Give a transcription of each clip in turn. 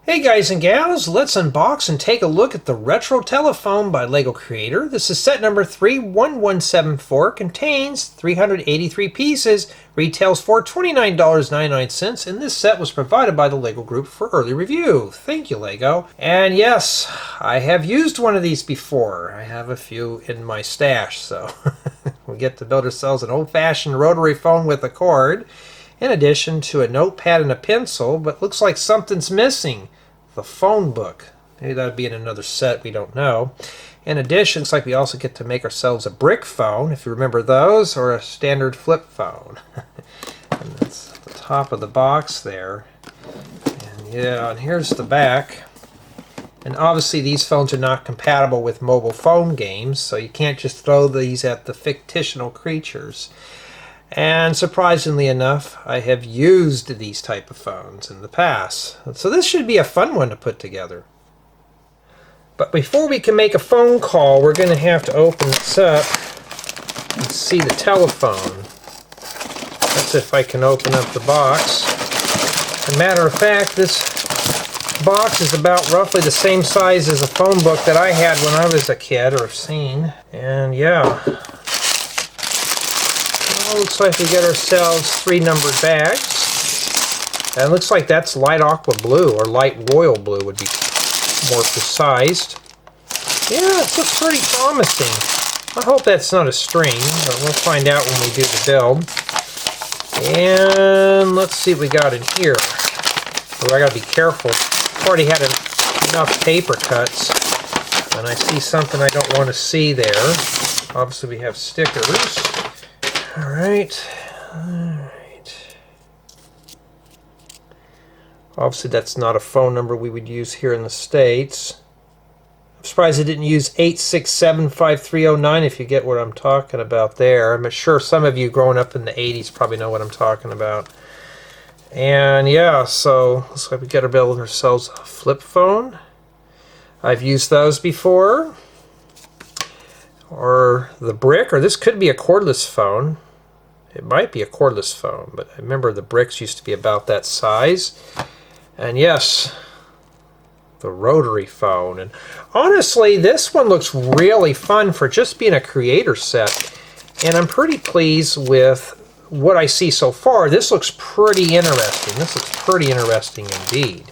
Hey guys and gals, let's unbox and take a look at the Retro Telephone by LEGO Creator. This is set number 31174, contains 383 pieces, retails for $29.99, and this set was provided by the LEGO Group for early review. Thank you, LEGO. And yes, I have used one of these before. I have a few in my stash, so we get to build ourselves an old-fashioned rotary phone with a cord, in addition to a notepad and a pencil, but looks like something's missing. The phone book. Maybe that would be in another set, we don't know. In addition, looks like we also get to make ourselves a brick phone, if you remember those, or a standard flip phone. And that's the top of the box there. And yeah, and here's the back. And obviously these phones are not compatible with mobile phone games, so you can't just throw these at the fictional creatures. And surprisingly enough, I have used these type of phones in the past. So this should be a fun one to put together. But before we can make a phone call, we're going to have to open this up and see the telephone. That's if I can open up the box. As a matter of fact, this box is about roughly the same size as a phone book that I had when I was a kid, or have seen. And yeah. Looks like we get ourselves 3 numbered bags. And it looks like that's light aqua blue, or light royal blue would be more precise. Yeah, it looks pretty promising. I hope that's not a string, but we'll find out when we do the build. And let's see what we got in here. Oh, I gotta be careful. I've already had enough paper cuts, and I see something I don't want to see there. Obviously we have stickers. Alright. Obviously that's not a phone number we would use here in the States. I'm surprised it didn't use 8675309, if you get what I'm talking about there. I'm sure some of you growing up in the 80s probably know what I'm talking about. And yeah, so looks like we got to build ourselves a flip phone. I've used those before. Or the brick, or this could be a cordless phone. It might be a cordless phone, but I remember the bricks used to be about that size. And yes, the rotary phone. And honestly, this one looks really fun for just being a creator set. And I'm pretty pleased with what I see so far. This looks pretty interesting. This looks pretty interesting indeed.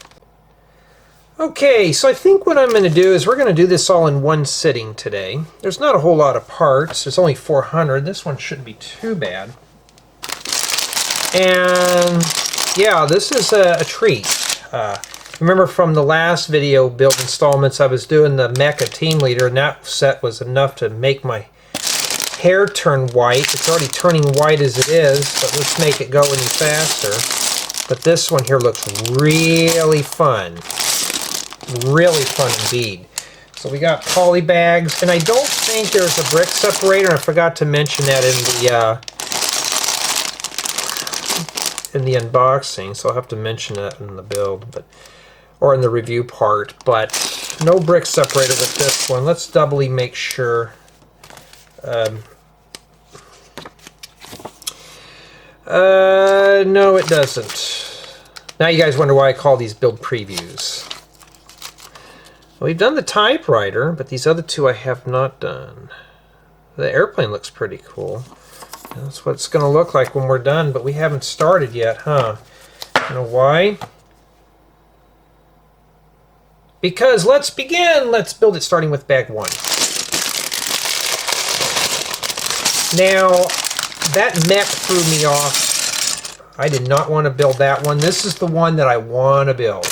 Okay, so I think what I'm going to do is we're going to do this all in one sitting today. There's not a whole lot of parts. There's only 400. This one shouldn't be too bad. And yeah, this is a treat. Remember from the last video build installments, I was doing the Mecha Team Leader, and that set was enough to make my hair turn white. It's already turning white as it is, but let's make it go any faster. But this one here looks really fun. Really fun indeed. So we got poly bags, and I don't think there's a brick separator. I forgot to mention that in the unboxing, so I'll have to mention that in the build, or in the review part. But no brick separator with this one. Let's doubly make sure. No, it doesn't. Now you guys wonder why I call these build previews. We've done the typewriter, but these other two I have not done. The airplane looks pretty cool. That's what it's going to look like when we're done, but we haven't started yet, huh? You know why? Because let's begin! Let's build it starting with bag 1. Now, that mech threw me off. I did not want to build that one. This is the one that I want to build.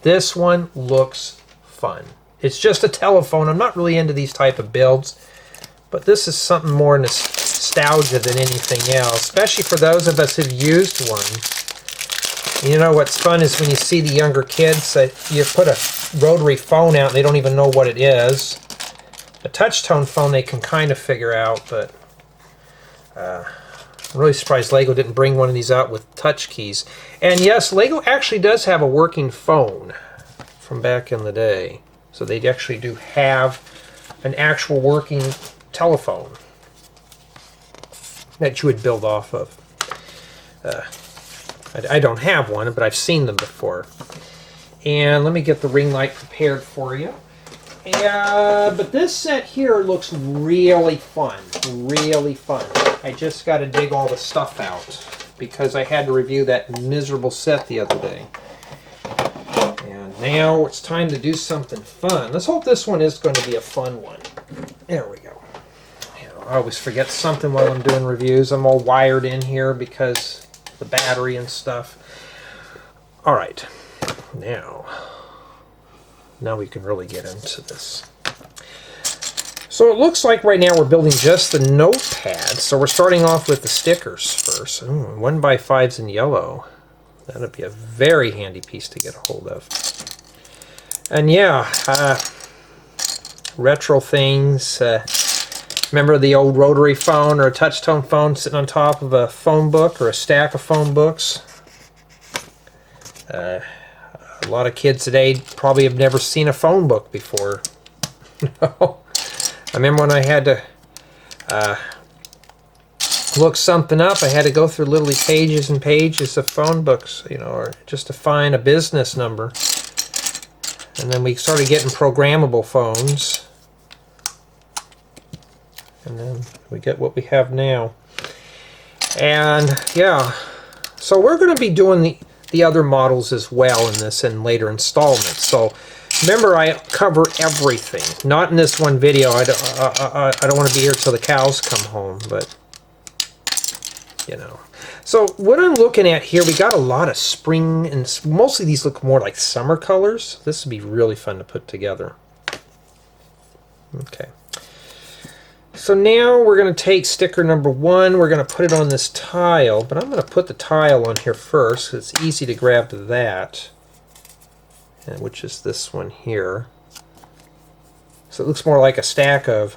This one looks fun. It's just a telephone. I'm not really into these type of builds, but this is something more nostalgia than anything else, especially for those of us who've used one. You know what's fun is when you see the younger kids, you put a rotary phone out and they don't even know what it is. A touch-tone phone they can kind of figure out, but I'm really surprised LEGO didn't bring one of these out with touch keys. And yes, LEGO actually does have a working phone from back in the day. So they actually do have an actual working telephone that you would build off of. I don't have one, but I've seen them before. And let me get the ring light prepared for you. But this set here looks really fun. Really fun. I just got to dig all the stuff out because I had to review that miserable set the other day. And now it's time to do something fun. Let's hope this one is going to be a fun one. There we go. I always forget something while I'm doing reviews. I'm all wired in here because of the battery and stuff. All right. Now we can really get into this. So it looks like right now we're building just the Notepad. So we're starting off with the stickers first. Ooh, 1x5s in yellow. That'd be a very handy piece to get a hold of. And yeah, retro things. Remember the old rotary phone or a touch-tone phone sitting on top of a phone book or a stack of phone books? A lot of kids today probably have never seen a phone book before. No. I remember when I had to look something up, I had to go through literally pages and pages of phone books, you know, or just to find a business number. And then we started getting programmable phones. And then we get what we have now. And yeah, so we're going to be doing the other models as well in this in later installments. So remember, I cover everything. Not in this one video. I don't want to be here till the cows come home, but you know. So what I'm looking at here, we got a lot of spring, and mostly these look more like summer colors. This would be really fun to put together. Okay. So now we're going to take sticker number 1, we're going to put it on this tile, but I'm going to put the tile on here first. It's easy to grab that, which is this one here. So it looks more like a stack of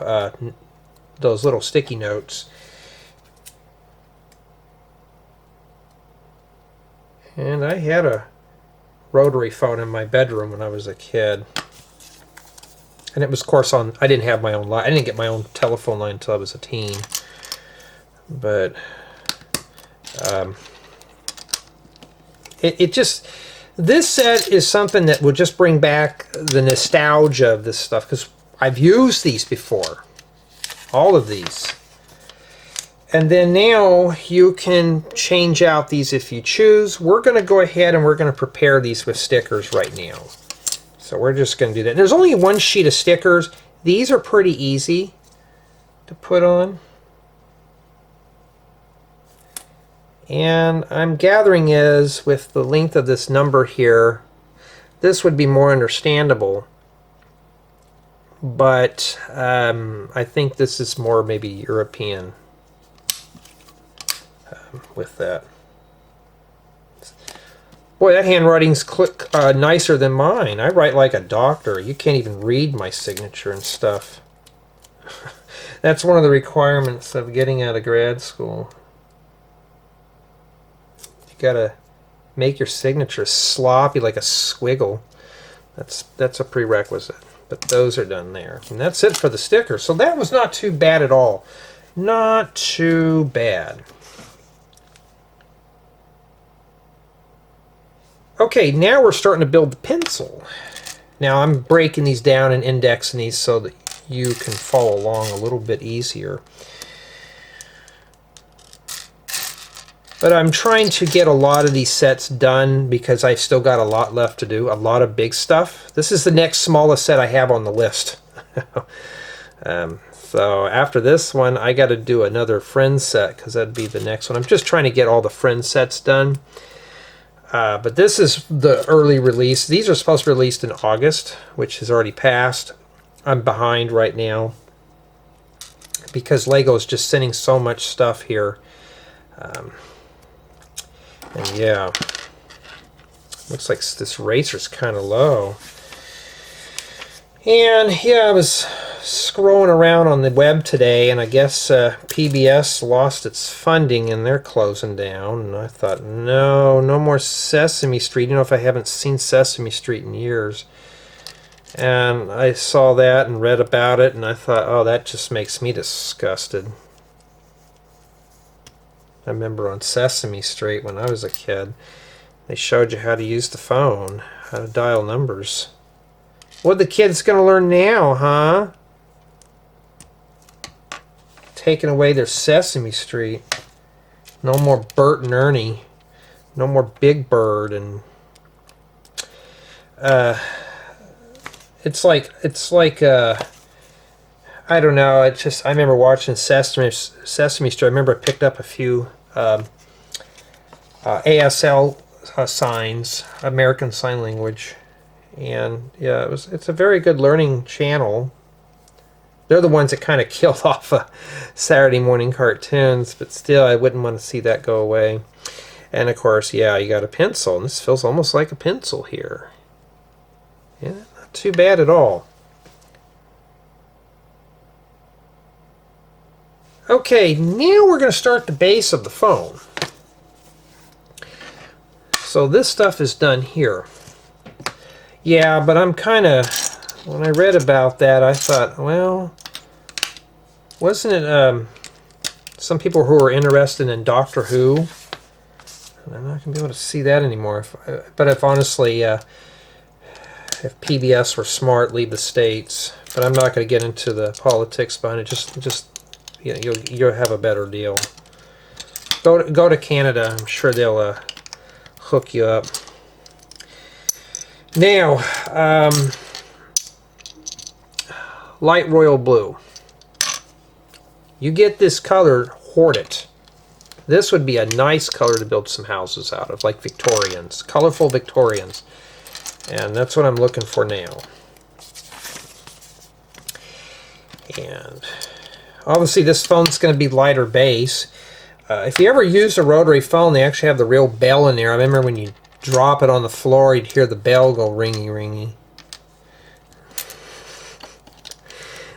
those little sticky notes. And I had a rotary phone in my bedroom when I was a kid. And it was, of course, on. I didn't have my own line. I didn't get my own telephone line until I was a teen. But it just, this set is something that would just bring back the nostalgia of this stuff, because I've used these before, all of these. And then now you can change out these if you choose. We're going to go ahead and we're going to prepare these with stickers right now. So we're just going to do that. There's only one sheet of stickers. These are pretty easy to put on. And I'm gathering is with the length of this number here, this would be more understandable. But I think this is more maybe European with that. Boy, that handwriting's nicer than mine. I write like a doctor. You can't even read my signature and stuff. That's one of the requirements of getting out of grad school. You gotta make your signature sloppy like a squiggle. That's a prerequisite. But those are done there. And that's it for the sticker. So that was not too bad at all. Not too bad. Okay, now we're starting to build the pencil. Now I'm breaking these down and indexing these so that you can follow along a little bit easier. But I'm trying to get a lot of these sets done because I've still got a lot left to do, a lot of big stuff. This is the next smallest set I have on the list. So after this one, I got to do another friend set because that'd be the next one. I'm just trying to get all the friend sets done. But this is the early release. These are supposed to be released in August, which has already passed. I'm behind right now because Lego is just sending so much stuff here. And yeah, looks like this racer's kind of low. And yeah, I was scrolling around on the web today, and I guess PBS lost its funding and they're closing down. And I thought, no more Sesame Street. You know, if I haven't seen Sesame Street in years. And I saw that and read about it, and I thought, oh, that just makes me disgusted. I remember on Sesame Street when I was a kid, they showed you how to use the phone. how to dial numbers. What the kids gonna learn now, huh? Taking away their Sesame Street. No more Bert and Ernie. No more Big Bird and it's like I don't know. It's just I remember watching Sesame Street. I remember I picked up a few ASL signs, American Sign Language, and yeah, it's a very good learning channel. They're the ones that kind of killed off Saturday morning cartoons, but still, I wouldn't want to see that go away. And of course, yeah, you got a pencil, and this feels almost like a pencil here. Yeah, not too bad at all. Okay, now we're going to start the base of the phone. So this stuff is done here. Yeah, but I'm kind of, when I read about that, I thought, well, wasn't it some people who were interested in Doctor Who? I'm not going to be able to see that anymore. But if honestly, if PBS were smart, leave the States. But I'm not going to get into the politics behind it. Just you know, you'll have a better deal. Go to Canada. I'm sure they'll hook you up. Now, light royal blue. You get this color, hoard it. This would be a nice color to build some houses out of, like Victorians, colorful Victorians. And that's what I'm looking for now. And obviously this phone's going to be lighter base. If you ever use a rotary phone, they actually have the real bell in there. I remember when you drop it on the floor, you'd hear the bell go ringy, ringy.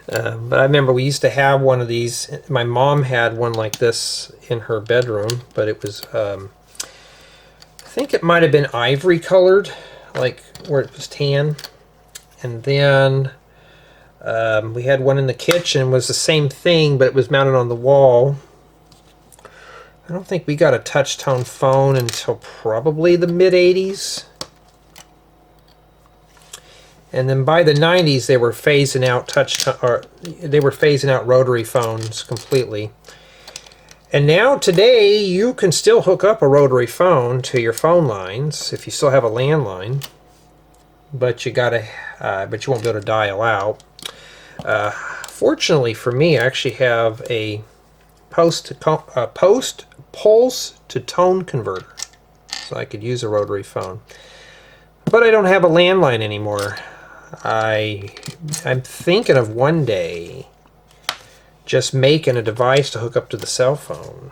But I remember we used to have one of these. My mom had one like this in her bedroom, but it was, I think it might have been ivory colored, like where it was tan. And then we had one in the kitchen. It was the same thing, but it was mounted on the wall. I don't think we got a touch-tone phone until probably the mid-'80s. And then by the 90s, they were phasing out rotary phones completely. And now today, you can still hook up a rotary phone to your phone lines if you still have a landline, but you won't be able to dial out. Fortunately for me, I actually have a pulse to tone converter, so I could use a rotary phone. But I don't have a landline anymore. I'm thinking of one day just making a device to hook up to the cell phone,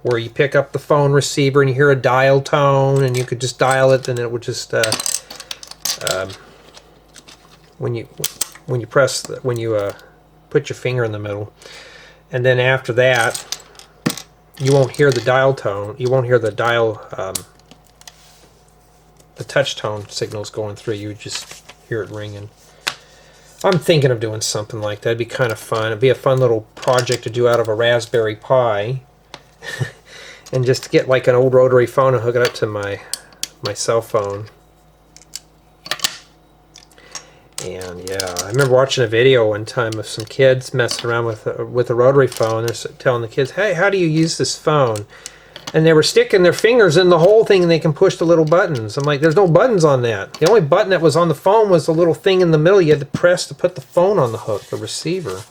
where you pick up the phone receiver and you hear a dial tone, and you could just dial it, and it would just when you put your finger in the middle, and then after that, you won't hear the dial tone. You won't hear the the touch tone signals going through. You just hear it ringing. I'm thinking of doing something like that. It'd be kind of fun. It'd be a fun little project to do out of a Raspberry Pi, and just to get like an old rotary phone and hook it up to my cell phone. And yeah, I remember watching a video one time of some kids messing around with a rotary phone. They're telling the kids, "Hey, how do you use this phone?" And they were sticking their fingers in the whole thing, and they can push the little buttons. I'm like, there's no buttons on that. The only button that was on the phone was the little thing in the middle you had to press to put the phone on the hook, the receiver.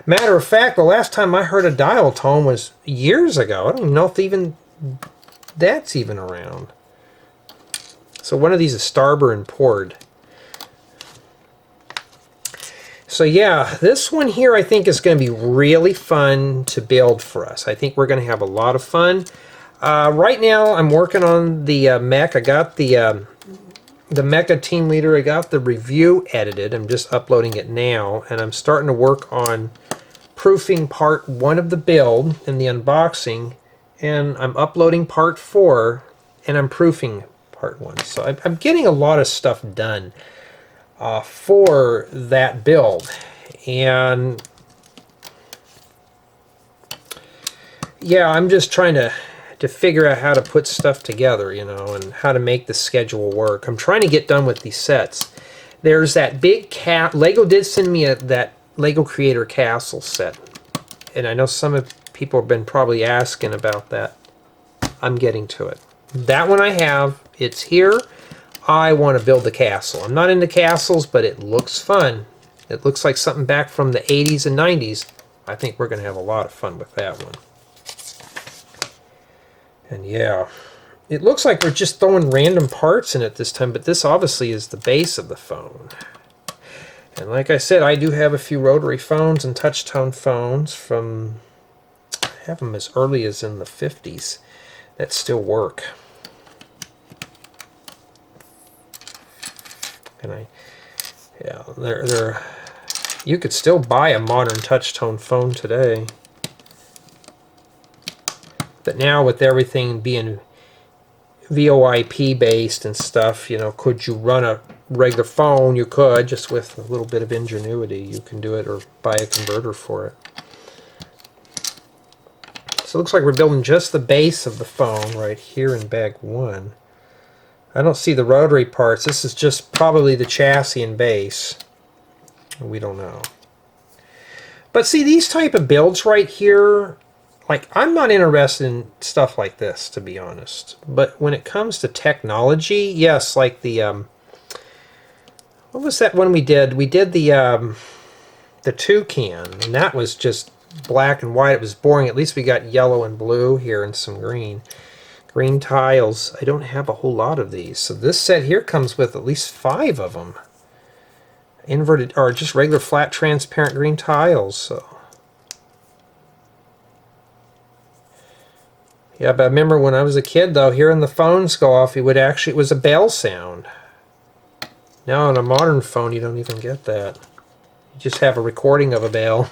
Matter of fact, the last time I heard a dial tone was years ago. I don't even know if that's even around. So one of these is Starber and Pord. So yeah, this one here I think is going to be really fun to build for us. I think we're going to have a lot of fun. Right now I'm working on the mech. I got the Mecha Team Leader. I got the review edited. I'm just uploading it now, and I'm starting to work on proofing part 1 of the build in the unboxing, and I'm uploading part 4, and I'm proofing part 1. So I'm getting a lot of stuff done for that build. And yeah, I'm just trying to to figure out how to put stuff together, you know, and how to make the schedule work. I'm trying to get done with these sets. There's that big Lego did send me that Lego Creator Castle set, and I know some of people have been probably asking about that. I'm getting to it. That one I have. It's here. I want to build the castle. I'm not into castles, but it looks fun. It looks like something back from the 80s and 90s. I think we're going to have a lot of fun with that one. And yeah, it looks like we're just throwing random parts in it this time, but this obviously is the base of the phone. And like I said, I do have a few rotary phones and touch-tone phones from, I have them as early as in the 50s that still work. And yeah, they're you could still buy a modern touch-tone phone today. But now with everything being VoIP based and stuff, you know, could you run a regular phone? You could, just with a little bit of ingenuity. You can do it or buy a converter for it. So it looks like we're building just the base of the phone right here in bag 1. I don't see the rotary parts. This is just probably the chassis and base. We don't know. But see, these type of builds right here, like, I'm not interested in stuff like this, to be honest. But when it comes to technology, yes, like the what was that one we did? We did the toucan, and that was just black and white. It was boring. At least we got yellow and blue here and some green. Green tiles. I don't have a whole lot of these. So this set here comes with at least 5 of them. Inverted, or just regular flat transparent green tiles. So yeah, but I remember when I was a kid though, hearing the phones go off, it was a bell sound. Now on a modern phone you don't even get that. You just have a recording of a bell.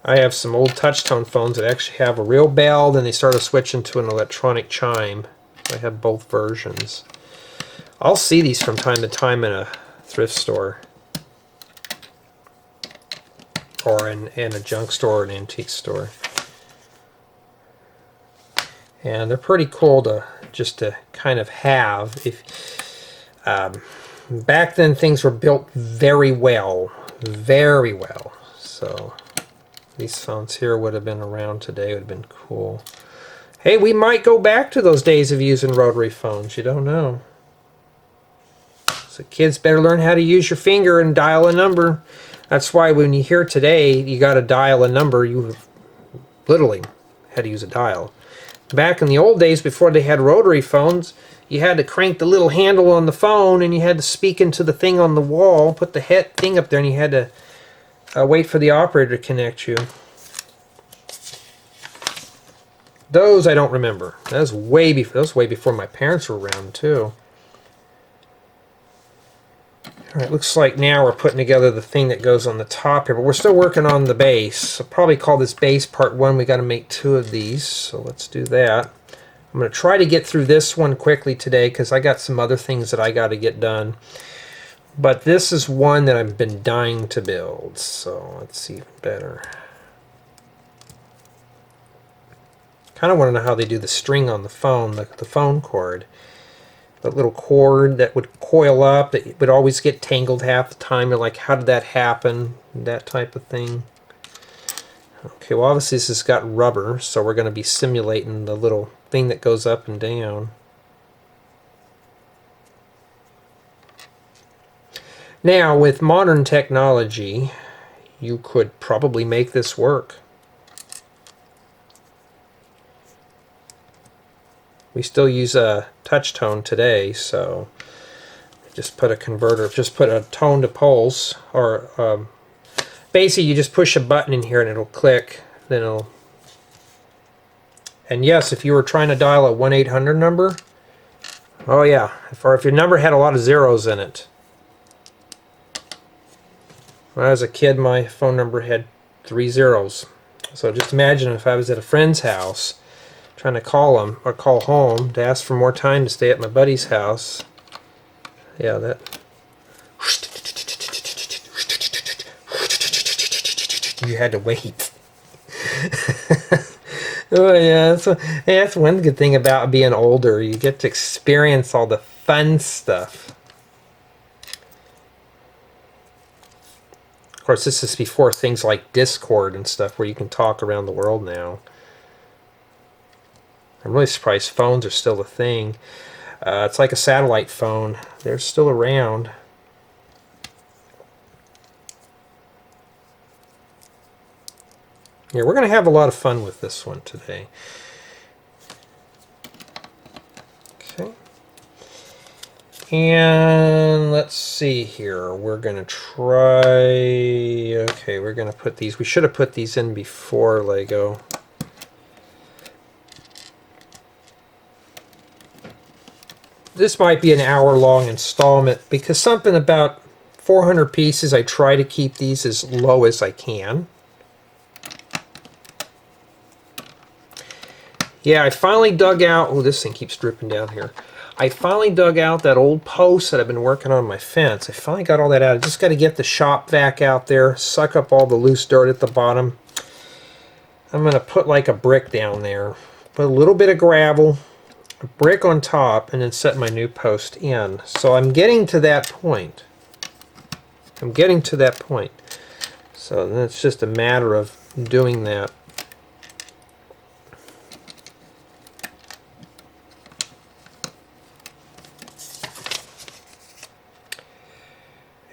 I have some old touch-tone phones that actually have a real bell, then they started switching to an electronic chime. I have both versions. I'll see these from time to time in a thrift store. Or in a junk store or an antique store. And they're pretty cool to kind of have. Back then things were built very well. Very well. So these phones here would have been around today. Would have been cool. Hey, we might go back to those days of using rotary phones. You don't know. So kids better learn how to use your finger and dial a number. That's why when you hear today, you got to dial a number, you literally had to use a dial. Back in the old days, before they had rotary phones, you had to crank the little handle on the phone, and you had to speak into the thing on the wall, put the thing up there, and you had to wait for the operator to connect you. Those I don't remember. That was way before my parents were around, too. Alright, looks like now we're putting together the thing that goes on the top here, but we're still working on the base. I'll probably call this base part 1. We got to make 2 of these, so let's do that. I'm going to try to get through this one quickly today because I got some other things that I got to get done. But this is one that I've been dying to build, so let's see better. Kind of want to know how they do the string on the phone, the phone cord. That little cord that would coil up, it would always get tangled half the time. You're like, how did that happen? That type of thing. Okay, well obviously this has got rubber, so we're going to be simulating the little thing that goes up and down. Now, with modern technology, you could probably make this work. We still use a touch tone today, so just put a converter, just put a tone to pulse, or basically you just push a button in here and it'll click, then it'll. And yes, if you were trying to dial a 1-800 number, oh yeah, or if your number had a lot of zeros in it. When I was a kid, my phone number had 3 zeros. So just imagine if I was at a friend's house trying to call them or call home to ask for more time to stay at my buddy's house. Yeah, that. You had to wait. Oh yeah, that's one good thing about being older. You get to experience all the fun stuff. Of course, this is before things like Discord and stuff where you can talk around the world now. I'm really surprised phones are still a thing. It's like a satellite phone. They're still around. Yeah, we're going to have a lot of fun with this one today. Okay. And let's see here. We're going to try... Okay, we're going to put these... We should have put these in before Lego. This might be an hour-long installment because something about 400 pieces, I try to keep these as low as I can. Yeah, I finally dug out... Oh, this thing keeps dripping down here. I finally dug out that old post that I've been working on my fence. I finally got all that out. I just got to get the shop vac out there, suck up all the loose dirt at the bottom. I'm going to put like a brick down there. Put a little bit of gravel, a brick on top, and then set my new post in. So I'm getting to that point. I'm getting to that point. So then it's just a matter of doing that.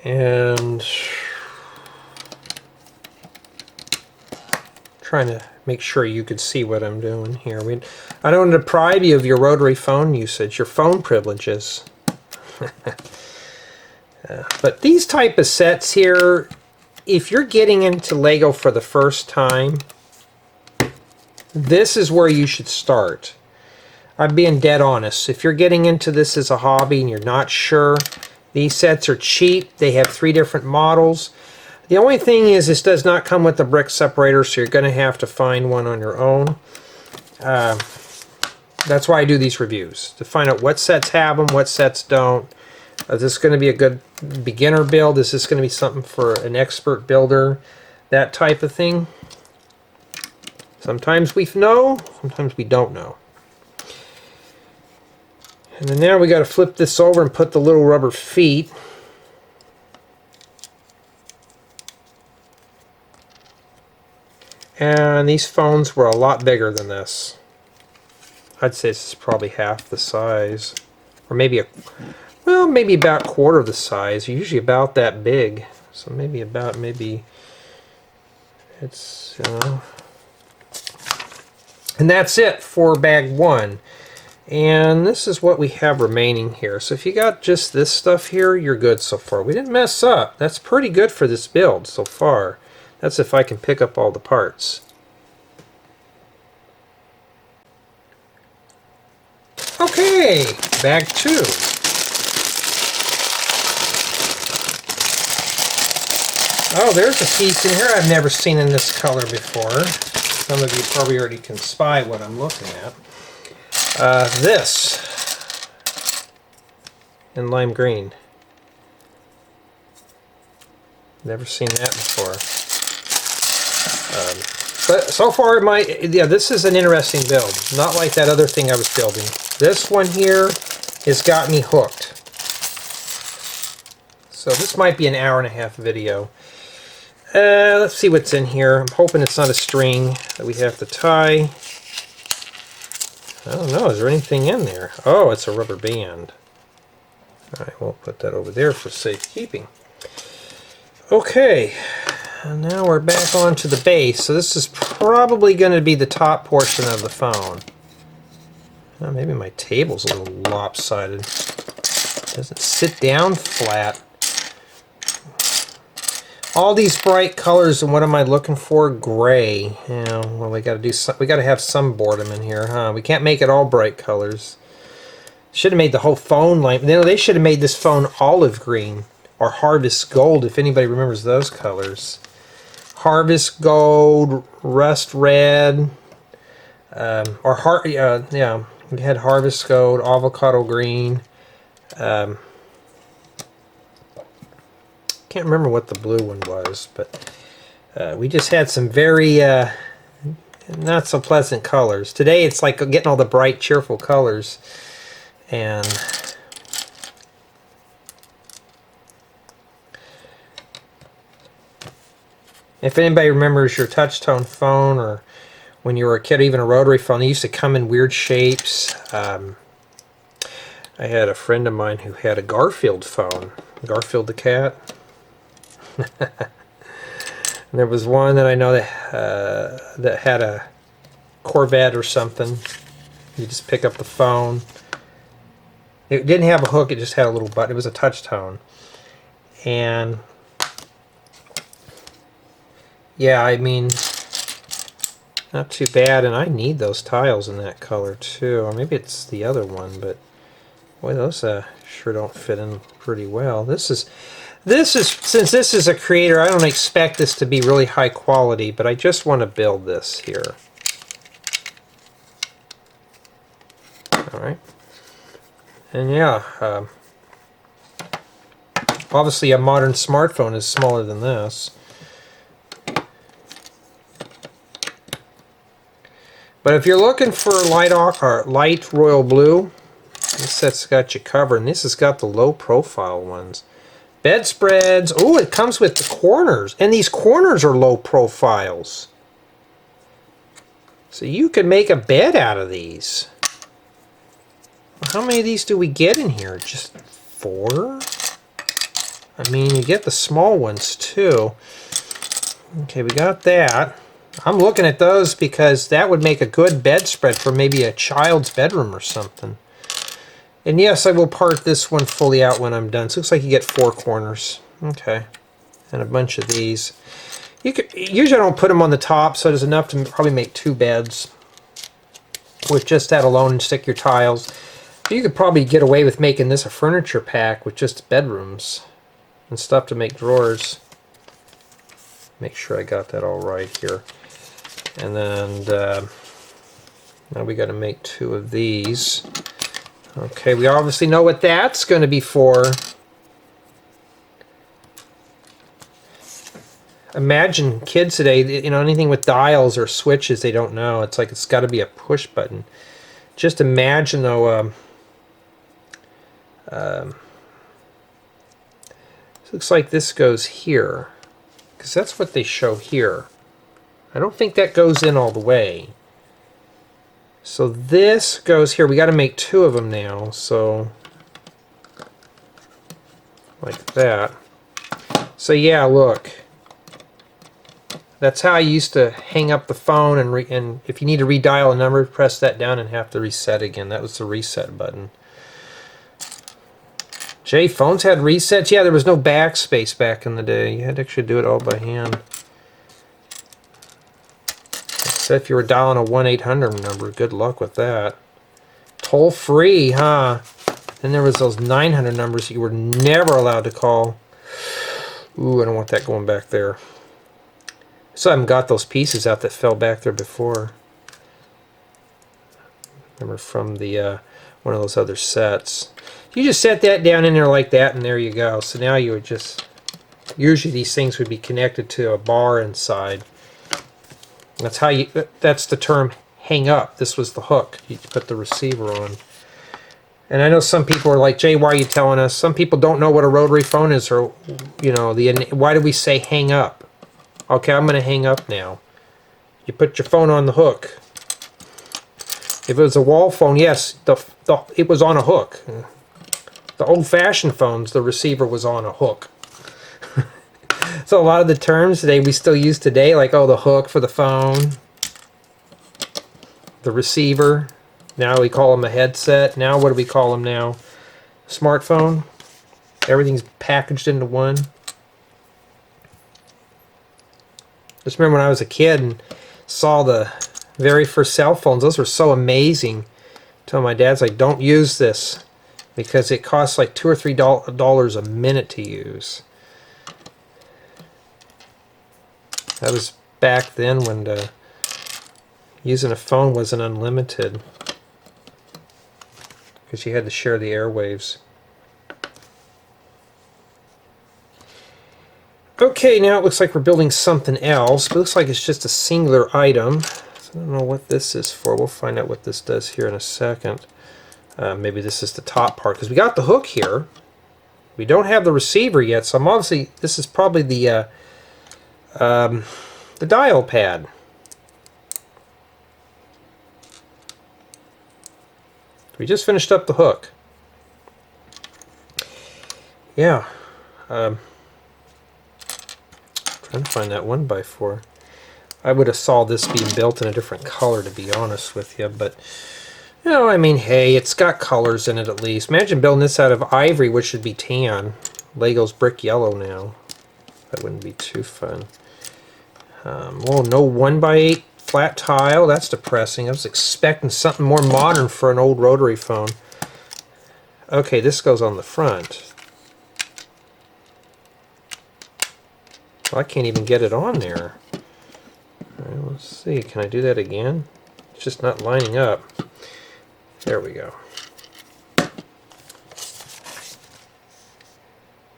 And trying to make sure you can see what I'm doing here. I don't want to deprive you of your rotary phone usage, your phone privileges. But these type of sets here, if you're getting into Lego for the first time, this is where you should start. I'm being dead honest. If you're getting into this as a hobby and you're not sure, these sets are cheap. They have 3 different models. The only thing is this does not come with the brick separator, so you're going to have to find one on your own. That's why I do these reviews, to find out what sets have them, what sets don't. Is this going to be a good beginner build? Is this going to be something for an expert builder? That type of thing. Sometimes we know, sometimes we don't know. And then now we got to flip this over and put the little rubber feet. And these phones were a lot bigger than this. I'd say this is probably half the size. Or maybe maybe about a quarter of the size. Usually about that big. So maybe it's, you know. And that's it for bag 1. And this is what we have remaining here. So if you got just this stuff here, you're good so far. We didn't mess up. That's pretty good for this build so far. That's if I can pick up all the parts. Okay, bag 2. Oh, there's a piece in here I've never seen in this color before. Some of you probably already can spy what I'm looking at. This in lime green. Never seen that before. But so far, this is an interesting build. Not like that other thing I was building. This one here has got me hooked. So this might be an hour-and-a-half video. Let's see what's in here. I'm hoping it's not a string that we have to tie. I don't know, is there anything in there? Oh, it's a rubber band. Alright, we'll put that over there for safekeeping. Okay, and now we're back onto the base. So this is probably going to be the top portion of the phone. Oh, maybe my table's a little lopsided. It doesn't sit down flat. All these bright colors, and what am I looking for? Gray. Yeah, well, we got to have some boredom in here, huh? We can't make it all bright colors. Should have made the whole phone like. You know, they should have made this phone olive green or harvest gold, if anybody remembers those colors. Harvest gold, rust red, yeah, we had harvest gold, avocado green. Can't remember what the blue one was, but we just had some very not so pleasant colors. Today it's like getting all the bright, cheerful colors. And if anybody remembers your touch-tone phone, or when you were a kid, even a rotary phone, they used to come in weird shapes. I had a friend of mine who had a Garfield phone. Garfield the cat. And there was one that I know that had a Corvette or something. You just pick up the phone. It didn't have a hook, it just had a little button. It was a touch tone. And yeah, I mean, not too bad. And I need those tiles in that color too. Or maybe it's the other one, but boy, those sure don't fit in pretty well. This is since this is a creator, I don't expect this to be really high quality, but I just want to build this here. All right. And yeah, obviously a modern smartphone is smaller than this. But if you're looking for light royal blue, this set's got you covered. And this has got the low profile ones. Bedspreads. Oh, it comes with the corners. And these corners are low profiles. So you can make a bed out of these. How many of these do we get in here? Just 4? I mean, you get the small ones too. Okay, we got that. I'm looking at those because that would make a good bedspread for maybe a child's bedroom or something. And yes, I will part this one fully out when I'm done. So it looks like you get 4 corners. Okay. And a bunch of these. Usually I don't put them on the top, so there's enough to probably make 2 beds with just that alone and stick your tiles. You could probably get away with making this a furniture pack with just bedrooms and stuff to make drawers. Make sure I got that all right here. And then now we got to make 2 of these. Okay, we obviously know what that's going to be for. Imagine kids today, you know, anything with dials or switches, they don't know. It's like it's got to be a push button. Just imagine though. It looks like this goes here, because that's what they show here. I don't think that goes in all the way. So this goes here. We got to make 2 of them now. So like that. So yeah, look. That's how I used to hang up the phone, and if you need to redial a number, press that down and have to reset again. That was the reset button. Jay, phones had resets? Yeah, there was no backspace back in the day. You had to actually do it all by hand. Except if you were dialing a 1-800 number, good luck with that. Toll free, huh? Then there was those 900 numbers that you were never allowed to call. Ooh, I don't want that going back there. So I haven't got those pieces out that fell back there before. Remember from the one of those other sets. You just set that down in there like that, and there you go. So now you would just, usually these things would be connected to a bar inside. That's how you, that's the term hang up. This was the hook. You put the receiver on. And I know some people are like, Jay, why are you telling us? Some people don't know what a rotary phone is, or, you know, why do we say hang up? Okay, I'm going to hang up now. You put your phone on the hook. If it was a wall phone, yes, it was on a hook. The old-fashioned phones, the receiver was on a hook. So a lot of the terms today we still use today, like, oh, the hook for the phone, the receiver. Now we call them a headset. Now what do we call them now? Smartphone. Everything's packaged into one. Just remember when I was a kid and saw the very first cell phones. Those were so amazing. Tell my dad's like, don't use this, because it costs like $2 or $3 a minute to use. That was back then when using a phone wasn't unlimited, because you had to share the airwaves. Okay, now it looks like we're building something else, but it looks like it's just a singular item. So don't know what this is for. We'll find out what this does here in a second. Maybe this is the top part, because we got the hook here. We don't have the receiver yet, so I'm honestly, this is probably the dial pad. We just finished up the hook. Yeah. Trying to find that 1x4. I would have saw this being built in a different color, to be honest with you, but you know, I mean, hey, it's got colors in it at least. Imagine building this out of ivory, which should be tan. Lego's brick yellow now. That wouldn't be too fun. Oh, no 1x8 flat tile. That's depressing. I was expecting something more modern for an old rotary phone. Okay, this goes on the front. Well, I can't even get it on there. All right, let's see. Can I do that again? It's just not lining up. There we go.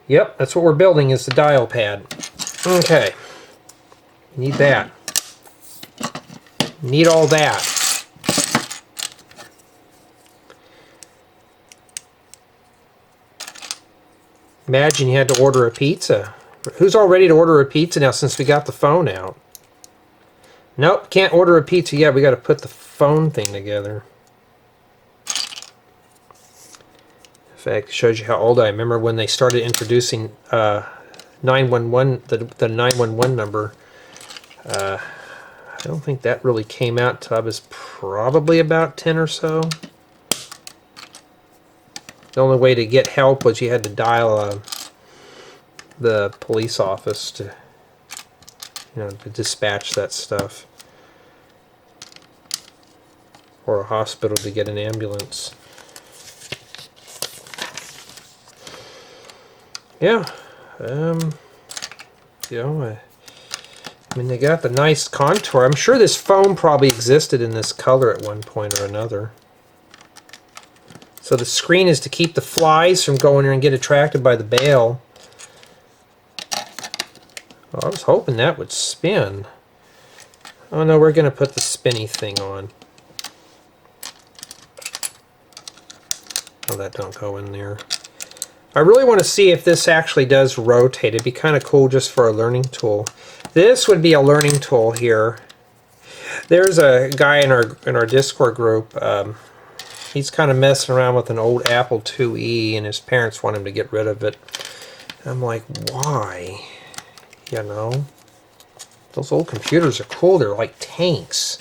Yep, that's what we're building, is the dial pad. Okay. Need that. Need all that. Imagine you had to order a pizza. Who's all ready to order a pizza now since we got the phone out? Nope, can't order a pizza yet. We got to put the phone thing together. In fact, it shows you how old I am. Remember when they started introducing 911, the 911 number. I don't think that really came out till I was probably about 10 or so. The only way to get help was you had to dial the police office to, you know, to dispatch that stuff, or a hospital to get an ambulance. Yeah, you know, I mean, they got the nice contour. I'm sure this foam probably existed in this color at one point or another. So the screen is to keep the flies from going in and get attracted by the bail. Well, I was hoping that would spin. Oh no, we're going to put the spinny thing on. Oh, that don't go in there. I really want to see if this actually does rotate. It'd be kind of cool just for a learning tool. This would be a learning tool here. There's a guy in our Discord group. He's kind of messing around with an old Apple IIe, and his parents want him to get rid of it. I'm like, why? You know, those old computers are cool. They're like tanks.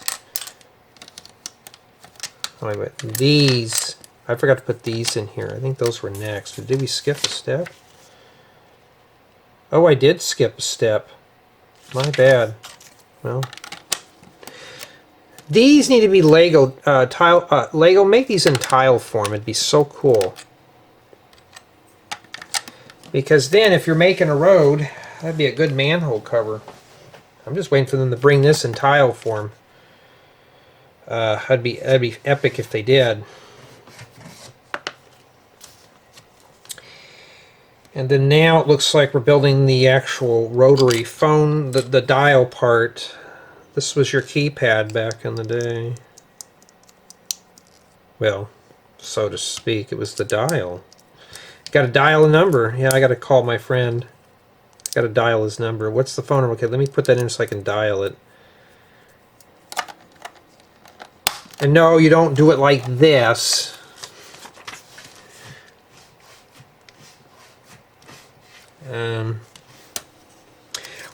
Anyway, these. I forgot to put these in here. I think those were next. Did we skip a step? Oh, I did skip a step. My bad. Well, these need to be Lego tile. Lego, make these in tile form. It'd be so cool. Because then, if you're making a road, that'd be a good manhole cover. I'm just waiting for them to bring this in tile form. That'd be epic if they did. And then now it looks like we're building the actual rotary phone, the dial part. This was your keypad back in the day. Well, so to speak, it was the dial. Got to dial a number. Yeah, I got to call my friend. Got to dial his number. What's the phone number? Okay, let me put that in so I can dial it. And no, you don't do it like this.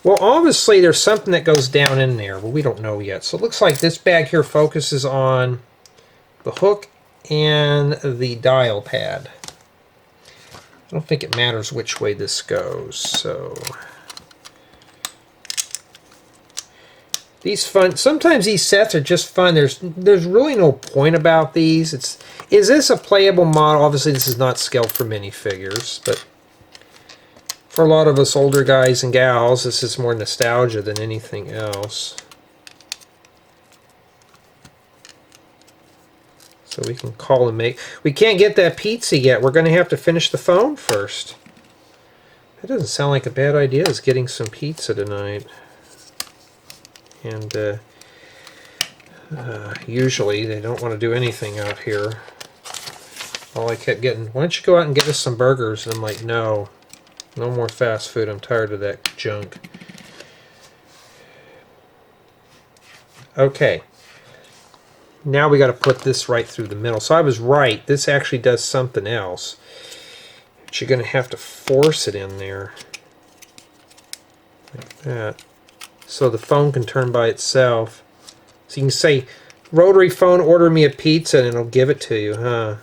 Well, obviously there's something that goes down in there, but we don't know yet. So it looks like this bag here focuses on the hook and the dial pad. I don't think it matters which way this goes. So these fun. Sometimes these sets are just fun. There's really no point about these. Is this a playable model? Obviously, this is not scaled for minifigures, but for a lot of us older guys and gals, this is more nostalgia than anything else. So we can call and make. We can't get that pizza yet. We're going to have to finish the phone first. That doesn't sound like a bad idea, is getting some pizza tonight. And Usually they don't want to do anything out here. All I kept getting, why don't you go out and get us some burgers? And I'm like, no, no more fast food. I'm tired of that junk. Okay. Now we got to put this right through the middle. So I was right. This actually does something else. But you're going to have to force it in there. Like that. So the phone can turn by itself. So you can say, rotary phone, order me a pizza, and it'll give it to you, huh?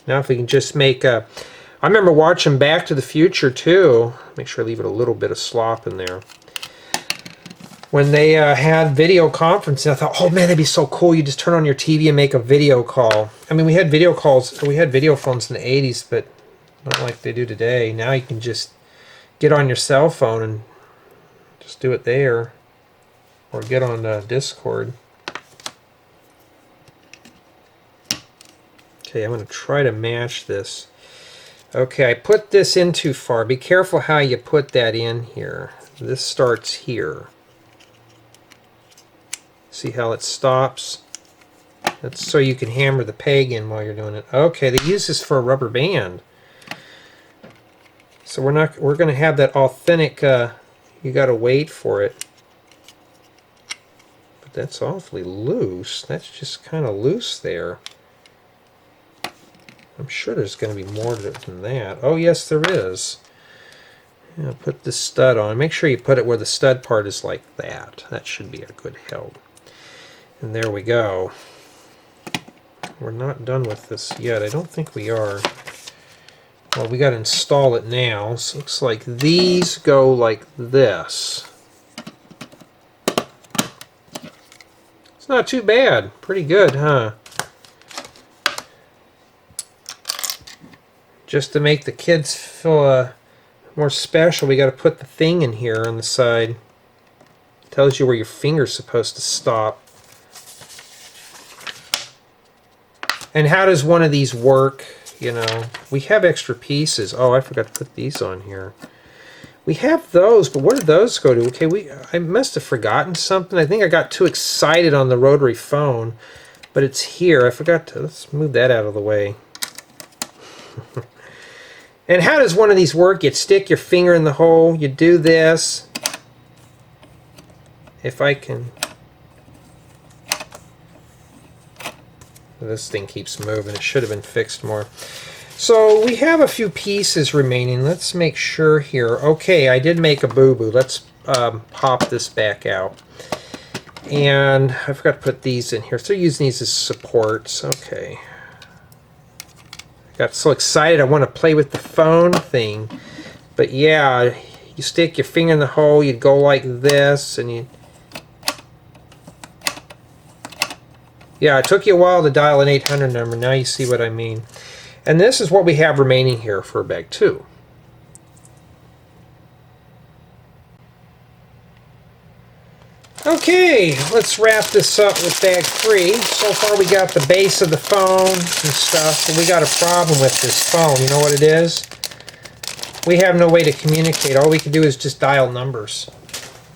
Now if we can just make a... I remember watching Back to the Future, too. Make sure I leave it a little bit of slop in there. When they had video conferencing, I thought, oh man, that'd be so cool. You just turn on your TV and make a video call. I mean, we had video calls, we had video phones in the 80s, but not like they do today. Now you can just get on your cell phone and just do it there. Or get on Discord. Okay, I'm going to try to match this. Okay, I put this in too far. Be careful how you put that in here. This starts here. See how it stops? That's so you can hammer the peg in while you're doing it. Okay, they use this for a rubber band. So we're going to have that authentic, you got to wait for it. But that's awfully loose. That's just kind of loose there. I'm sure there's going to be more to it than that. Oh, yes, there is. Yeah, put the stud on. Make sure you put it where the stud part is like that. That should be a good help. And there we go. We're not done with this yet. I don't think we are. Well, we got to install it now. So it looks like these go like this. It's not too bad. Pretty good, huh? Just to make the kids feel more special, we got to put the thing in here on the side. It tells you where your finger's supposed to stop. And how does one of these work? You know, we have extra pieces. Oh, I forgot to put these on here. We have those, but where did those go to? Okay, I must have forgotten something. I think I got too excited on the rotary phone, but it's here. I forgot to, let's move that out of the way. And how does one of these work? You'd stick your finger in the hole, you do this. If I can... This thing keeps moving. It should have been fixed more. So we have a few pieces remaining. Let's make sure here. Okay, I did make a boo-boo. Let's pop this back out. And I forgot to put these in here. So using these as supports. Okay. Got so excited I want to play with the phone thing. But yeah, you stick your finger in the hole, you'd go like this, and you... Yeah, it took you a while to dial an 800 number. Now you see what I mean. And this is what we have remaining here for bag 2. Okay, let's wrap this up with bag 3. So far we got the base of the phone and stuff, but we got a problem with this phone. You know what it is? We have no way to communicate. All we can do is just dial numbers.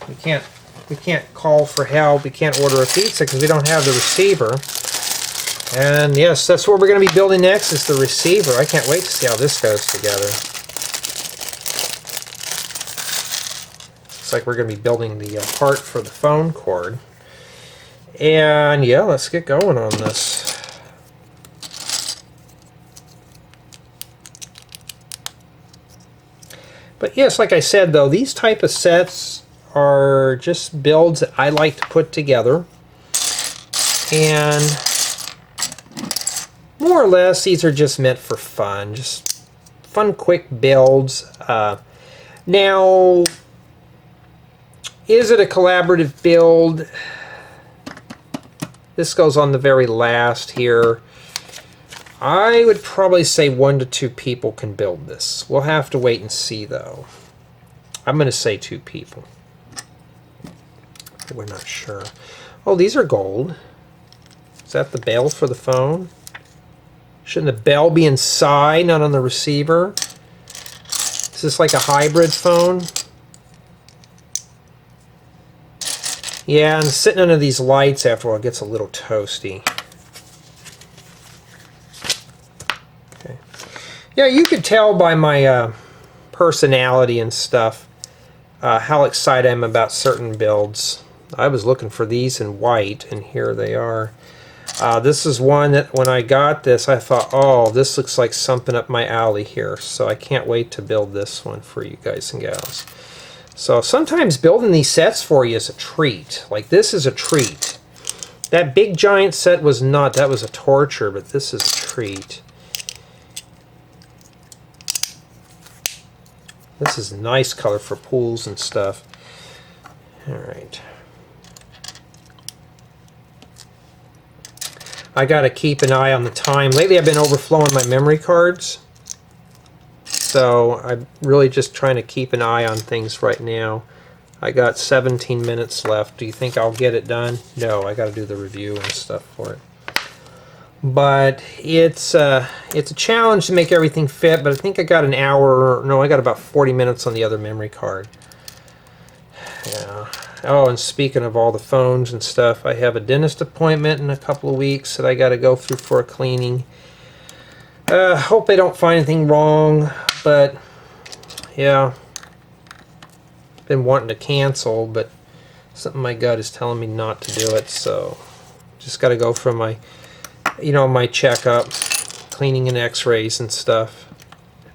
We can't call for help. We can't order a pizza because we don't have the receiver. And yes, that's what we're going to be building next, is the receiver. I can't wait to see how this goes together. Looks like we're going to be building the part for the phone cord. And yeah, let's get going on this. But yes, like I said though, these type of sets are just builds that I like to put together. And more or less, these are just meant for fun. Just fun, quick builds. Now, is it a collaborative build? This goes on the very last here. I would probably say 1 to 2 people can build this. We'll have to wait and see though. I'm going to say 2 people. We're not sure. Oh, these are gold. Is that the bell for the phone? Shouldn't the bell be inside, not on the receiver? Is this like a hybrid phone? Yeah, and sitting under these lights after a while gets a little toasty. Okay. Yeah, you could tell by my personality and stuff how excited I am about certain builds. I was looking for these in white, and here they are. This is one that when I got this, I thought, oh, this looks like something up my alley here. So I can't wait to build this one for you guys and gals. So sometimes building these sets for you is a treat. Like this is a treat. That big giant set was not, that was a torture, but this is a treat. This is a nice color for pools and stuff. Alright. I gotta keep an eye on the time. Lately I've been overflowing my memory cards. So I'm really just trying to keep an eye on things right now. I got 17 minutes left. Do you think I'll get it done? No, I got to do the review and stuff for it. But it's a challenge to make everything fit. But I think I got an hour. No, I got about 40 minutes on the other memory card. Yeah. Oh, and speaking of all the phones and stuff, I have a dentist appointment in a couple of weeks that I got to go through for a cleaning. Hope they don't find anything wrong, but yeah, been wanting to cancel, but something my gut is telling me not to do it, so just got to go for my, my checkup, cleaning and x-rays and stuff,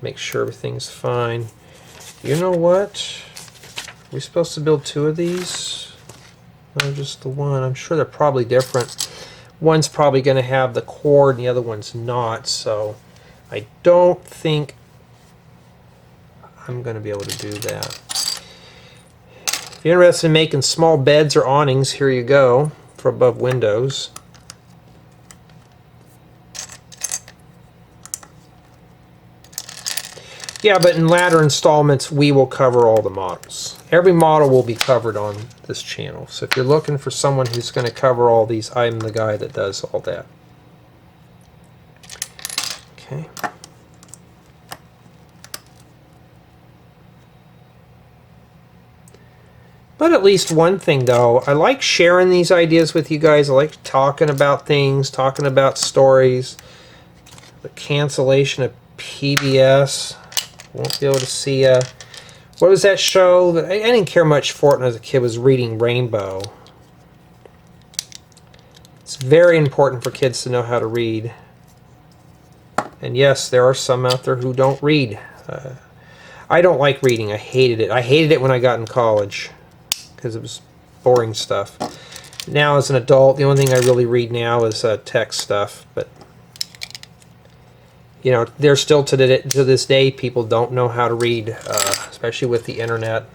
make sure everything's fine. You know what? Are we supposed to build 2 of these? No, just the one. I'm sure they're probably different. One's probably going to have the cord and the other one's not, so I don't think I'm going to be able to do that. If you're interested in making small beds or awnings, here you go for above windows. Yeah, but in latter installments, we will cover all the models. Every model will be covered on this channel. So if you're looking for someone who's going to cover all these, I'm the guy that does all that. Okay. But at least one thing, though, I like sharing these ideas with you guys. I like talking about things, talking about stories. The cancellation of PBS. Won't be able to see what was that show? I didn't care much for it when I was a kid. Was Reading Rainbow. It's very important for kids to know how to read. And yes, there are some out there who don't read. I don't like reading. I hated it. I hated it when I got in college because it was boring stuff. Now as an adult, the only thing I really read now is text stuff. But there's still to this day people don't know how to read, especially with the internet.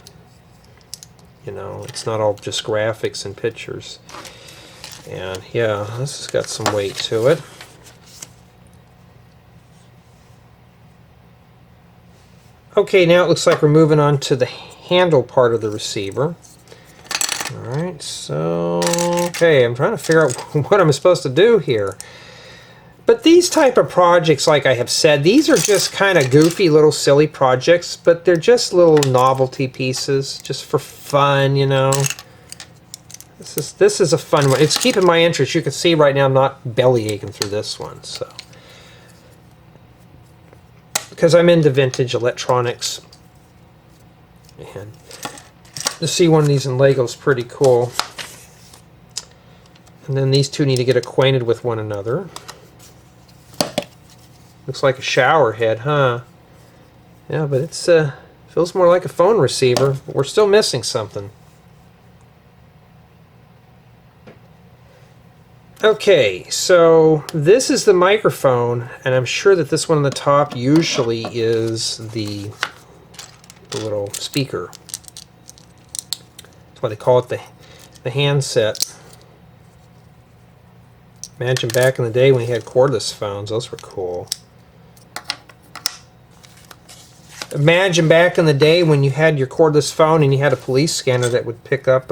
It's not all just graphics and pictures. And yeah, this has got some weight to it. Okay, now it looks like we're moving on to the handle part of the receiver. Alright, so okay, I'm trying to figure out what I'm supposed to do here. But these type of projects, like I have said, these are just kind of goofy little silly projects, but they're just little novelty pieces, just for fun, This is a fun one. It's keeping my interest. You can see right now I'm not belly aching through this one, so. Because I'm into vintage electronics. And to see one of these in Lego is pretty cool. And then these two need to get acquainted with one another. Looks like a shower head, huh? Yeah, but it's feels more like a phone receiver. But we're still missing something. Okay, so this is the microphone, and I'm sure that this one on the top usually is the little speaker. That's why they call it the handset. Imagine back in the day when you had cordless phones, those were cool. Imagine back in the day when you had your cordless phone and you had a police scanner that would pick up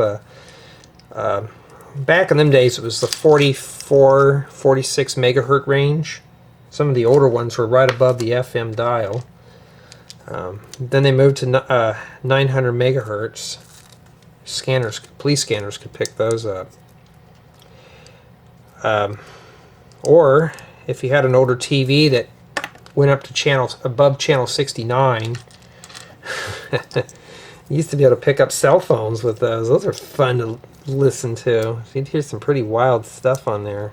back in them days it was the 44, 46 megahertz range. Some of the older ones were right above the FM dial. Then they moved to 900 megahertz. Scanners, police scanners could pick those up. Or if you had an older TV that went up to above channel 69, you used to be able to pick up cell phones with those. Those are fun to listen to. You'd hear some pretty wild stuff on there.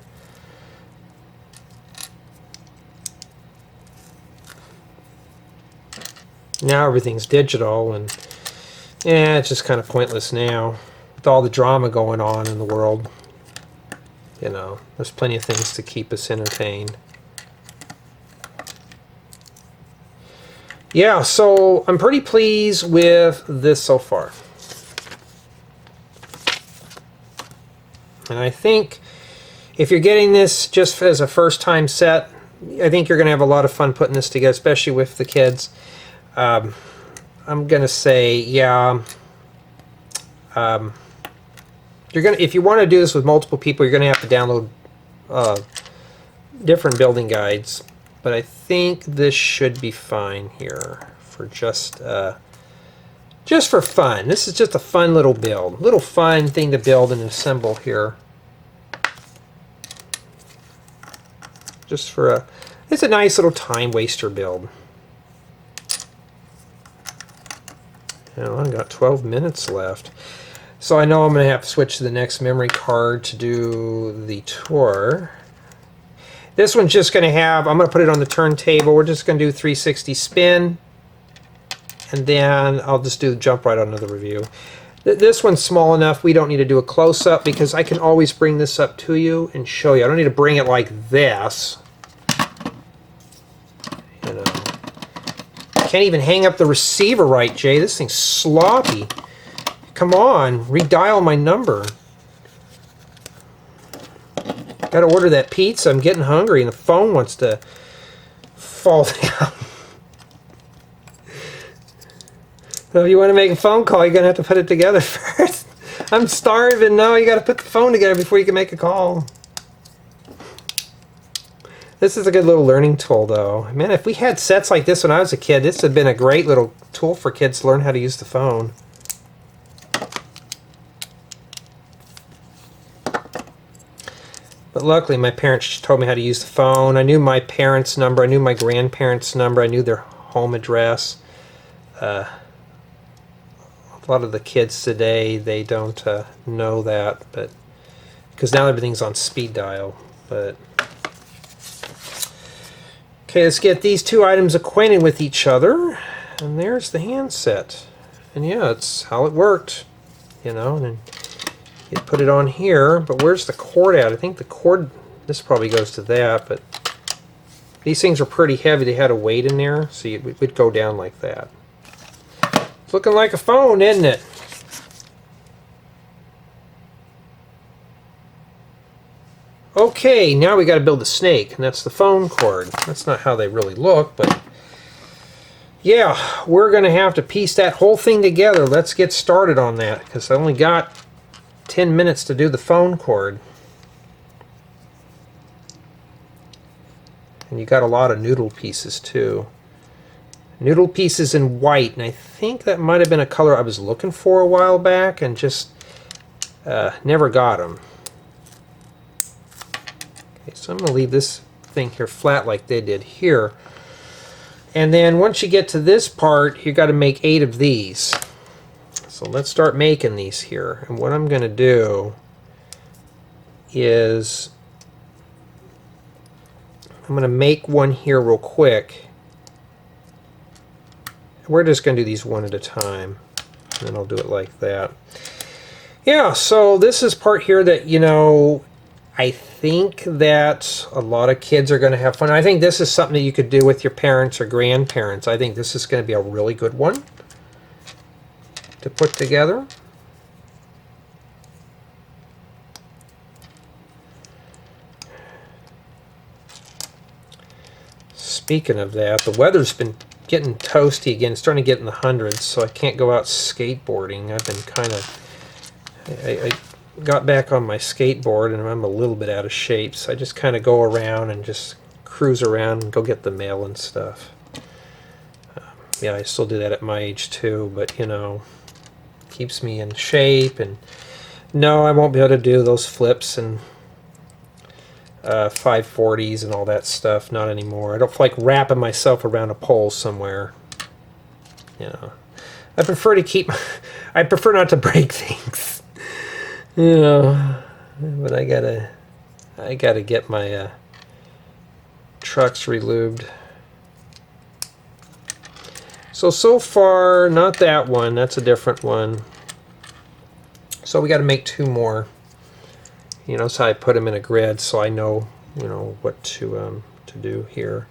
Now everything's digital, and yeah, it's just kind of pointless now with all the drama going on in the world. You know, there's plenty of things to keep us entertained. Yeah, so I'm pretty pleased with this so far. And I think if you're getting this just as a first-time set, I think you're going to have a lot of fun putting this together, especially with the kids. I'm going to say, yeah, if you want to do this with multiple people, you're going to have to download different building guides. But I think this should be fine here for just for fun. This is just a fun little build, little fun thing to build and assemble here. Just for it's a nice little time waster build. Now I've got 12 minutes left, so I know I'm going to have to switch to the next memory card to do the tour. This one's just going to have, I'm going to put it on the turntable. We're just going to do 360 spin, and then I'll just jump right onto the review. This one's small enough we don't need to do a close-up because I can always bring this up to you and show you. I don't need to bring it like this. You know, can't even hang up the receiver right, Jay. This thing's sloppy. Come on, redial my number. Got to order that pizza. I'm getting hungry, and the phone wants to fall down. So if you want to make a phone call, you're going to have to put it together first. I'm starving. No, you got to put the phone together before you can make a call. This is a good little learning tool, though. Man, if we had sets like this when I was a kid, this would have been a great little tool for kids to learn how to use the phone. But luckily, my parents told me how to use the phone. I knew my parents' number. I knew my grandparents' number. I knew their home address. A lot of the kids today, they don't know that, but because now everything's on speed dial. But okay, let's get these two items acquainted with each other. And there's the handset. And yeah, it's how it worked. You know, and then you put it on here, but where's the cord at? I think the cord, this probably goes to that, but these things are pretty heavy. They had a weight in there, so it would go down like that. It's looking like a phone, isn't it? Okay, now we got to build the snake, and that's the phone cord. That's not how they really look, but yeah, we're going to have to piece that whole thing together. Let's get started on that, because I only got 10 minutes to do the phone cord. And you got a lot of noodle pieces too. Noodle pieces in white, and I think that might have been a color I was looking for a while back and just never got them. Okay, so I'm going to leave this thing here flat like they did here. And then once you get to this part, you got to make 8 of these. So let's start making these here. And what I'm going to do is I'm going to make one here real quick. We're just going to do these one at a time. And then I'll do it like that. Yeah, so this is part here that, you know, I think that a lot of kids are going to have fun. I think this is something that you could do with your parents or grandparents. I think this is going to be a really good one to put together. Speaking of that, the weather's been getting toasty again. It's starting to get in the hundreds, so I can't go out skateboarding. I've been kind of... I got back on my skateboard and I'm a little bit out of shape, so I just kind of go around and just cruise around and go get the mail and stuff. Yeah, I still do that at my age too, but you know, keeps me in shape. And no, I won't be able to do those flips and 540s and all that stuff. Not anymore. I don't feel like wrapping myself around a pole somewhere. You know, I prefer to keep. I prefer not to break things. You know, but I gotta get my trucks relubed. So far, not that one. That's a different one. So we got to make 2 more. You know, so I put them in a grid so I know, you know, what to do here.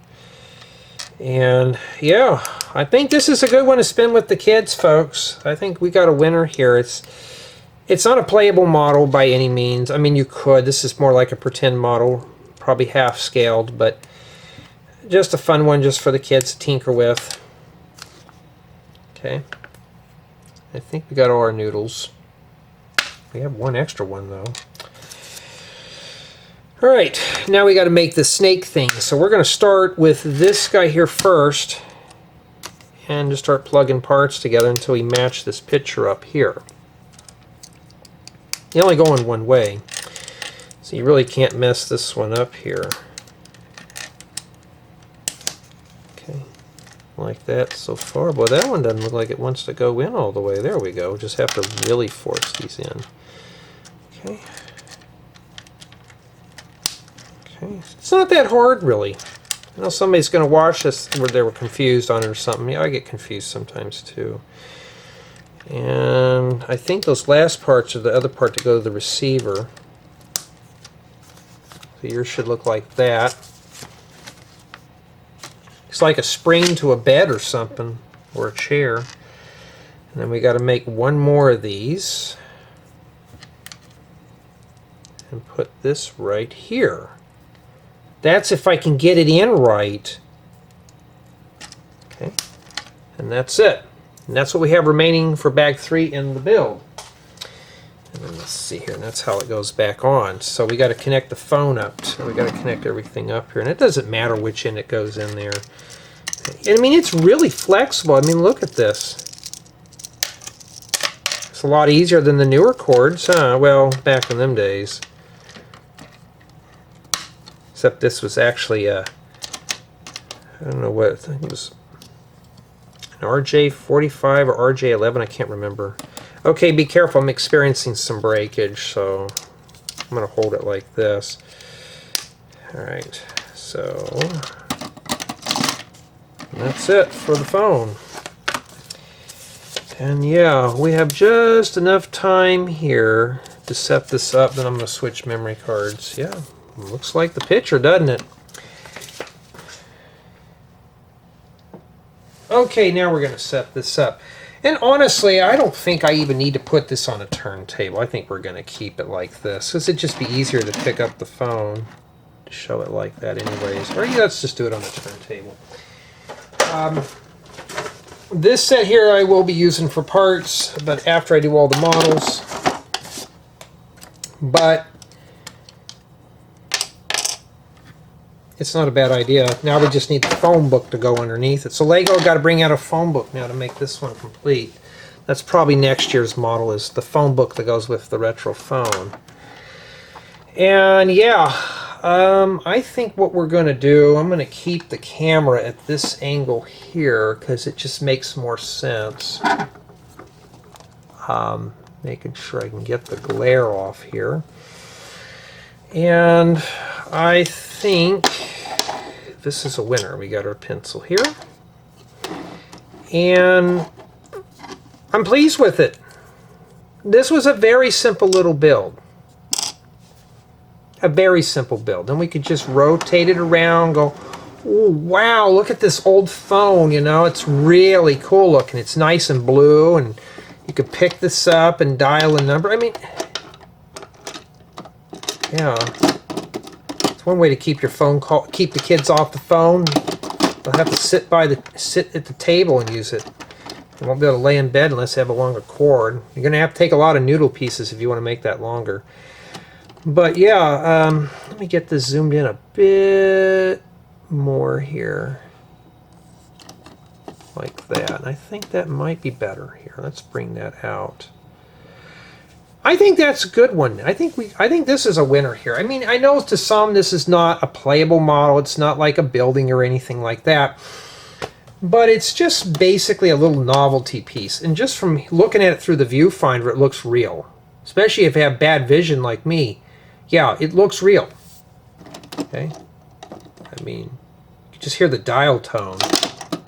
And yeah, I think this is a good one to spin with the kids, folks. I think we got a winner here. It's not a playable model by any means. I mean, you could. This is more like a pretend model, probably half scaled, but just a fun one just for the kids to tinker with. Okay. I think we got all our noodles. We have one extra one though. Alright, now we got to make the snake thing. So we're going to start with this guy here first and just start plugging parts together until we match this picture up here. You only go in one way, so you really can't mess this one up here. Okay, like that so far. Boy, that one doesn't look like it wants to go in all the way. There we go. Just have to really force these in. Okay. Okay, it's not that hard, really. I know somebody's going to watch this where they were confused on it or something. Yeah, I get confused sometimes, too. And I think those last parts are the other part to go to the receiver. So yours should look like that. It's like a spring to a bed or something, or a chair. And then we got to make one more of these. And put this right here. That's if I can get it in right. Okay, and that's it. And that's what we have remaining for bag 3 in the build. And then let's see here, and that's how it goes back on. So we got to connect the phone up. So we got to connect everything up here, and it doesn't matter which end it goes in there. And I mean, it's really flexible. I mean, look at this. It's a lot easier than the newer cords, huh? Well, back in them days. Except this was actually I don't know what, I think it was an RJ45 or RJ11, I can't remember. Okay, be careful, I'm experiencing some breakage, so I'm going to hold it like this. Alright, so that's it for the phone. And yeah, we have just enough time here to set this up, then I'm going to switch memory cards. Yeah. Looks like the picture, doesn't it? Okay, now we're going to set this up. And honestly, I don't think I even need to put this on a turntable. I think we're going to keep it like this, because it'd just be easier to pick up the phone to show it like that anyways. Or yeah, let's just do it on the turntable. This set here I will be using for parts, but after I do all the models. But it's not a bad idea. Now we just need the phone book to go underneath it. So Lego got to bring out a phone book now to make this one complete. That's probably next year's model, is the phone book that goes with the retro phone. And yeah, I think what we're going to do, I'm going to keep the camera at this angle here because it just makes more sense. Making sure I can get the glare off here. And I think this is a winner. We got our pencil here. And I'm pleased with it. This was a very simple little build. A very simple build. And we could just rotate it around, go, oh, wow, look at this old phone, you know, it's really cool looking. It's nice and blue, and you could pick this up and dial a number. I mean, yeah. It's one way to keep your phone call, keep the kids off the phone. They'll have to sit at the table and use it. They won't be able to lay in bed unless they have a longer cord. You're going to have to take a lot of noodle pieces if you want to make that longer. But yeah, let me get this zoomed in a bit more here. like that. And I think that might be better here. Let's bring that out. I think that's a good one. I think this is a winner here. I mean, I know to some this is not a playable model. It's not like a building or anything like that. But it's just basically a little novelty piece. And just from looking at it through the viewfinder, it looks real. Especially if you have bad vision like me. Yeah, it looks real. Okay? I mean, you can just hear the dial tone.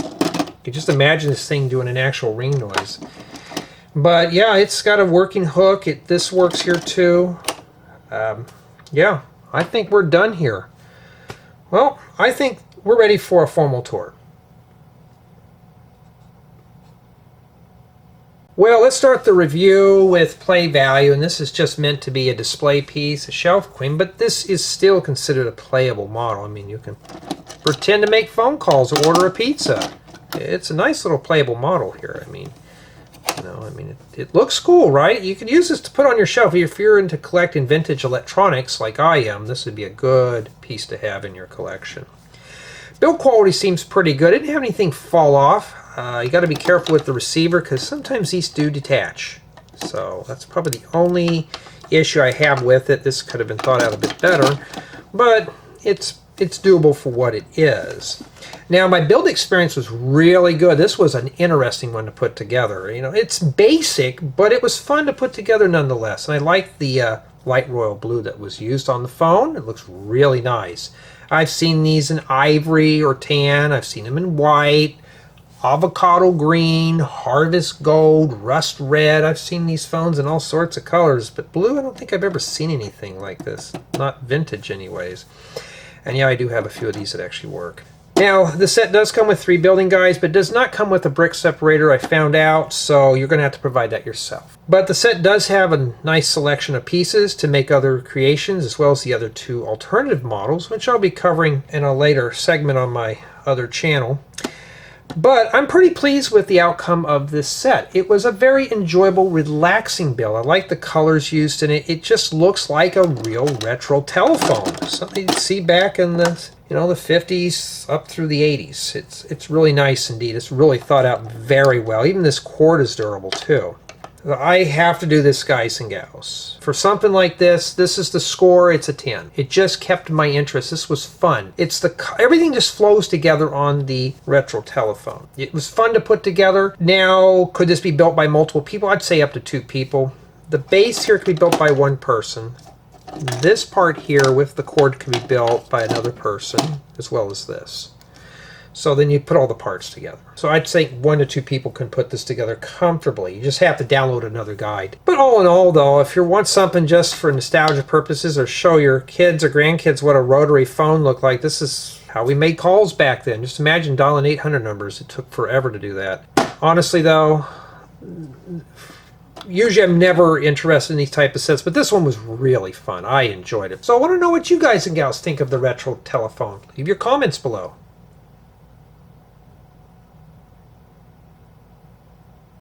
You can just imagine this thing doing an actual ring noise. But yeah, it's got a working hook. This works here too. Yeah, I think we're done here. Well, I think we're ready for a formal tour. Well, let's start the review with play value, and this is just meant to be a display piece, a shelf queen, but this is still considered a playable model. I mean, you can pretend to make phone calls or order a pizza. It's a nice little playable model here. I mean, it looks cool, right? You could use this to put on your shelf. If you're into collecting vintage electronics like I am, this would be a good piece to have in your collection. Build quality seems pretty good. I didn't have anything fall off. You got to be careful with the receiver because sometimes these do detach. So that's probably the only issue I have with it. This could have been thought out a bit better, but it's doable for what it is. Now, my build experience was really good. This was an interesting one to put together. You know, it's basic, but it was fun to put together nonetheless. And I like the light royal blue that was used on the phone. It looks really nice. I've seen these in ivory or tan. I've seen them in white, avocado green, harvest gold, rust red. I've seen these phones in all sorts of colors, but blue, I don't think I've ever seen anything like this. Not vintage anyways. And yeah, I do have a few of these that actually work. Now, the set does come with 3 building guides, but does not come with a brick separator, I found out, so you're going to have to provide that yourself. But the set does have a nice selection of pieces to make other creations, as well as the other 2 alternative models, which I'll be covering in a later segment on my other channel. But I'm pretty pleased with the outcome of this set. It was a very enjoyable, relaxing build. I like the colors used in it. It just looks like a real retro telephone. Something you'd see back in the, the 50s up through the 80s. It's really nice indeed. It's really thought out very well. Even this cord is durable too. I have to do this, guys and gals. For something like this, this is the score. It's a 10. It just kept my interest. This was fun. Everything just flows together on the retro telephone. It was fun to put together. Now, could this be built by multiple people? I'd say up to 2 people. The base here could be built by 1 person. This part here with the cord can be built by another person, as well as this. So then you put all the parts together. So I'd say 1 to 2 people can put this together comfortably. You just have to download another guide. But all in all, though, if you want something just for nostalgia purposes or show your kids or grandkids what a rotary phone looked like, this is how we made calls back then. Just imagine dialing 800 numbers. It took forever to do that. Honestly, though, usually I'm never interested in these type of sets, but this one was really fun. I enjoyed it. So I want to know what you guys and gals think of the retro telephone. Leave your comments below.